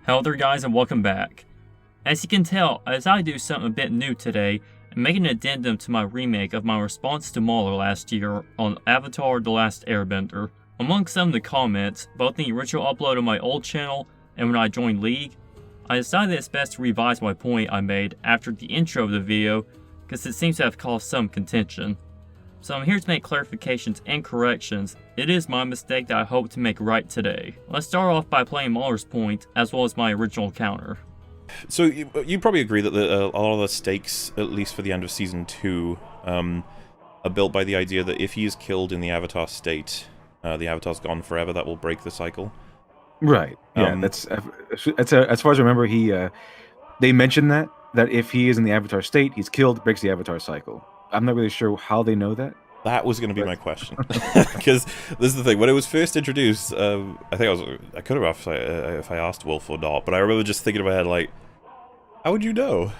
Hello there guys and welcome back. As you can tell, I decided to do something a bit new today and make an addendum to my remake of my response to Mauler last year on Avatar: The Last Airbender. Among some of the comments, both in the original upload on my old channel and when I joined League, I decided that it's best to revise my point I made after the intro of the video because it seems to have caused some contention. So I'm here to make clarifications and corrections. It is my mistake that I hope to make right today. Let's start off by playing Mauler's point as well as my original counter. So you probably agree that a lot of the stakes, at least for the end of Season 2, are built by the idea that if he is killed in the Avatar state, the Avatar's gone forever, that will break the cycle. Right. Yeah, that's as far as I remember, they mentioned that if he is in the Avatar state, he's killed, breaks the Avatar cycle. I'm not really sure how they know that. That was going to be my question, because this is the thing. When it was first introduced, I could have asked if I asked Wolf or not, but I remember just thinking in my head, like, how would you know?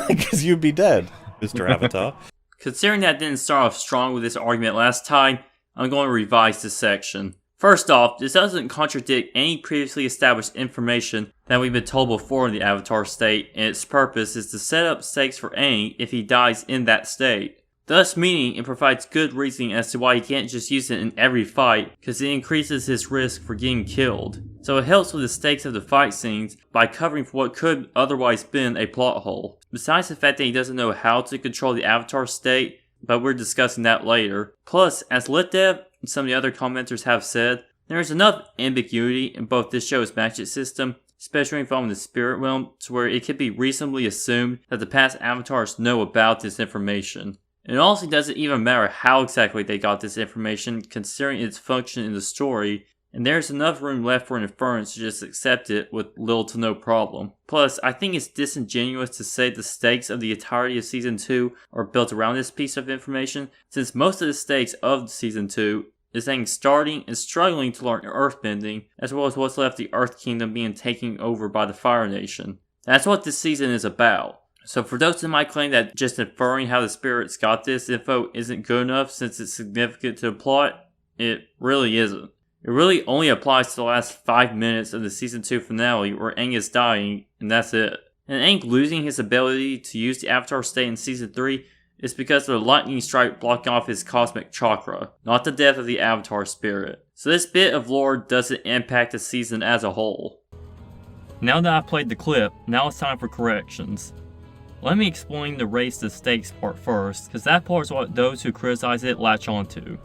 Because you'd be dead, Mr. Avatar. Considering that I didn't start off strong with this argument last time, I'm going to revise this section. First off, this doesn't contradict any previously established information that we've been told before in the Avatar state, and its purpose is to set up stakes for Aang if he dies in that state. Thus meaning it provides good reasoning as to why he can't just use it in every fight, because it increases his risk for getting killed. So it helps with the stakes of the fight scenes by covering for what could otherwise been a plot hole. Besides the fact that he doesn't know how to control the Avatar state, but we're discussing that later. Plus, as LitDev and some of the other commenters have said, there is enough ambiguity in both this show's magic system, especially involving the spirit realm, to where it could be reasonably assumed that the past avatars know about this information. It also doesn't even matter how exactly they got this information, considering its function in the story, and there's enough room left for an inference to just accept it with little to no problem. Plus, I think it's disingenuous to say the stakes of the entirety of Season 2 are built around this piece of information, since most of the stakes of Season 2 is Aang starting and struggling to learn earthbending, as well as what's left of the Earth Kingdom being taken over by the Fire Nation. That's what this season is about. So for those that might claim that just inferring how the spirits got this info isn't good enough since it's significant to the plot, it really isn't. It really only applies to the last 5 minutes of the Season 2 finale where Aang is dying, and that's it. And Aang losing his ability to use the Avatar state in Season 3 is because of the lightning strike blocking off his cosmic chakra, not the death of the Avatar spirit. So this bit of lore doesn't impact the season as a whole. Now that I've played the clip, now it's time for corrections. Let me explain the raise the stakes part first, because that part is what those who criticize it latch onto.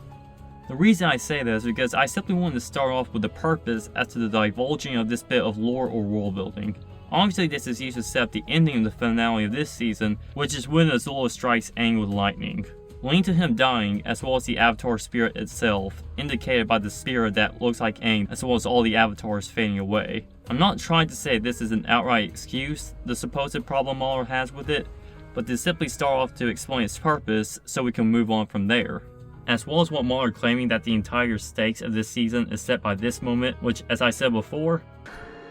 The reason I say that is because I simply wanted to start off with the purpose as to the divulging of this bit of lore or world building. Obviously this is used to set up the ending of the finale of this season, which is when Azula strikes Aang with lightning. Linked to him dying, as well as the Avatar spirit itself, indicated by the spirit that looks like Aang, as well as all the avatars fading away. I'm not trying to say this is an outright excuse, the supposed problem Mauler has with it, but to simply start off to explain its purpose so we can move on from there. As well as what Mauler claiming that the entire stakes of this season is set by this moment, which as I said before,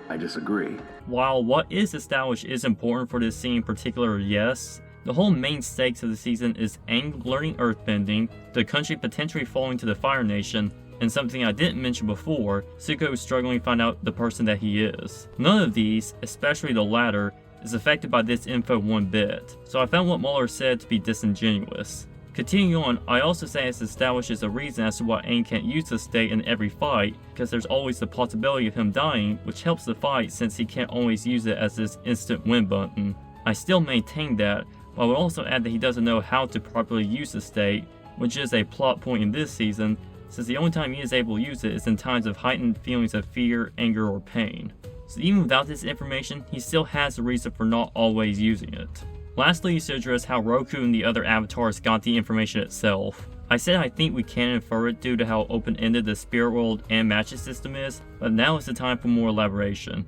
I disagree. While what is established is important for this scene in particular, yes, the whole main stakes of the season is Aang learning earthbending, the country potentially falling to the Fire Nation, and something I didn't mention before, Zuko struggling to find out the person that he is. None of these, especially the latter, is affected by this info one bit, so I found what Mauler said to be disingenuous. Continuing on, I also say this establishes a reason as to why Aang can't use the state in every fight, because there's always the possibility of him dying, which helps the fight since he can't always use it as this instant win button. I still maintain that, but I would also add that he doesn't know how to properly use the state, which is a plot point in this season, since the only time he is able to use it is in times of heightened feelings of fear, anger, or pain. So even without this information, he still has a reason for not always using it. Lastly, you should address how Roku and the other avatars got the information itself. I said I think we can infer it due to how open-ended the spirit world and magic system is, but now is the time for more elaboration.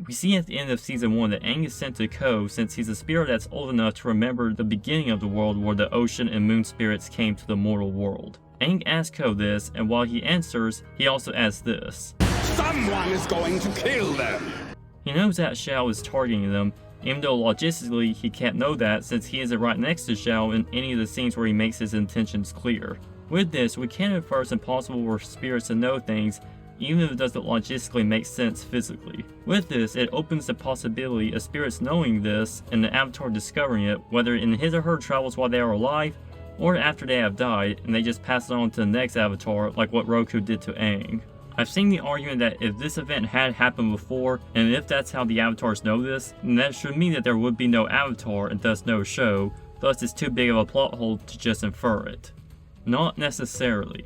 We see at the end of Season 1 that Aang is sent to Ko since he's a spirit that's old enough to remember the beginning of the world where the ocean and moon spirits came to the mortal world. Aang asks Ko this, and while he answers, he also adds this. Someone is going to kill them! He knows that Shao is targeting them, even though logistically he can't know that since he isn't right next to Shao in any of the scenes where he makes his intentions clear. With this, we can infer it's impossible for spirits to know things even if it doesn't logistically make sense physically. With this, it opens the possibility of spirits knowing this and the Avatar discovering it, whether in his or her travels while they are alive, or after they have died, and they just pass it on to the next Avatar, like what Roku did to Aang. I've seen the argument that if this event had happened before, and if that's how the Avatars know this, then that should mean that there would be no Avatar and thus no show, thus it's too big of a plot hole to just infer it. Not necessarily.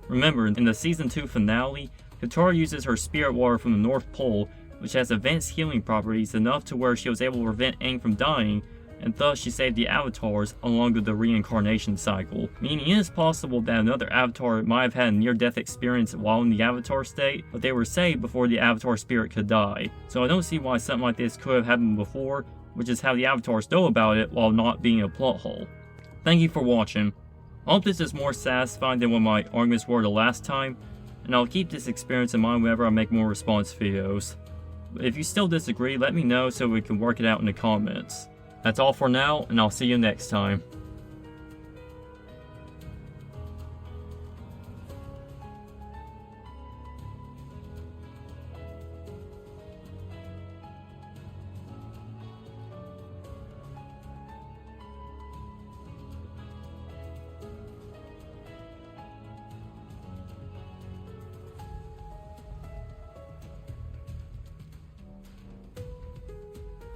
Remember, in the Season 2 finale, Katara uses her spirit water from the North Pole, which has advanced healing properties enough to where she was able to prevent Aang from dying, and thus she saved the Avatars along with the reincarnation cycle, meaning it is possible that another Avatar might have had a near-death experience while in the Avatar state, but they were saved before the Avatar spirit could die. So I don't see why something like this could have happened before, which is how the Avatars know about it while not being a plot hole. Thank you for watching. I hope this is more satisfying than what my arguments were the last time, and I'll keep this experience in mind whenever I make more response videos. But if you still disagree, let me know so we can work it out in the comments. That's all for now, and I'll see you next time.